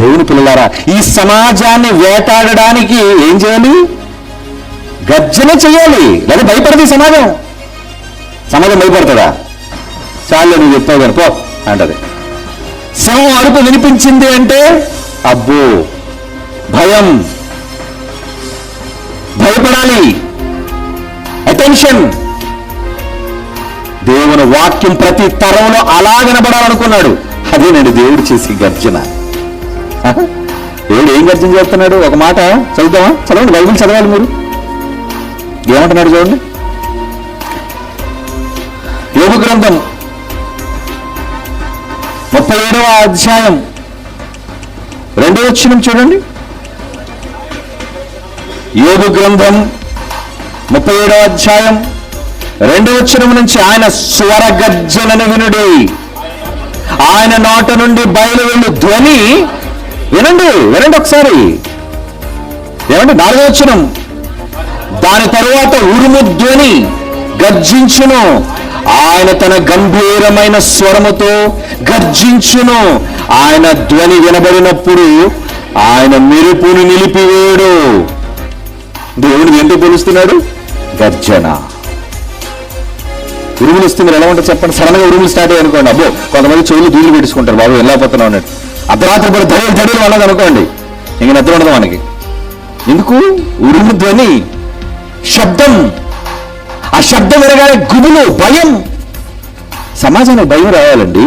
దేవుని పిల్లలారా, ఈ సమాజాన్ని వేటాడడానికి ఏం చేయాలి? గర్జన చేయాలి. లేదా భయపడదు సమాజం. సమాజం భయపడుతుందా? చాలు నువ్వు చెప్తావు కానీ పో అంటది. సింహం అరుపు వినిపించింది అంటే అబ్బో భయం, భయపడాలి, అటెన్షన్. దేవుని వాక్యం ప్రతి తరంలో అలా వినబడాలనుకున్నాడు. అదేనండి దేవుడు చేసి గర్జన. దేవుడు ఏం గర్జన చేస్తున్నాడు? ఒక మాట చదువుతామా? చదవండి, బైబిల్ చదవాలి మీరు. ఏమంటున్నాడు చూడండి. యోబు గ్రంథం 37వ అధ్యాయం 2వ వచనం చూడండి. యోబు గ్రంథం 37వ అధ్యాయం 2వ వచనం నుంచి, ఆయన స్వరగర్జనను వినుడి, ఆయన నోట నుండి బయలు వెళ్ళు ధ్వని వినండి. వినండి ఒకసారి. ఏమంటే 4వ వచనం, దాని తరువాత ఉరుము ధ్వని గర్జించును, ఆయన తన గంభీరమైన స్వరముతో గర్జించును. ఆయన ధ్వని వినబడినప్పుడు ఆయన మెరుపును నిలిపివేడు. దేవుడిని ఎందుకు పిలుస్తున్నాడు? గర్జన. ఉరుములు వస్తే మీరు ఎలా ఉంటుంది చెప్పండి. సడన్ గా ఉరుములు స్టార్ట్ అయ్యి అనుకోండి, అబ్బో కొంతమంది చెవులు దూళ్ళు పెట్టుకుంటారు, బాబు వెళ్ళకపోతున్నాం అన్నట్టు. అర్ధరాత్రి పడి ధడలు అన్నది అనుకోండి, ఇంక నిద్ర ఉండదు మనకి. ఎందుకు? ఉరుము ధ్వని, శబ్దం. ఆ శబ్దం వినగానే గుబులు, భయం. సమాజానికి భయం రావాలండి.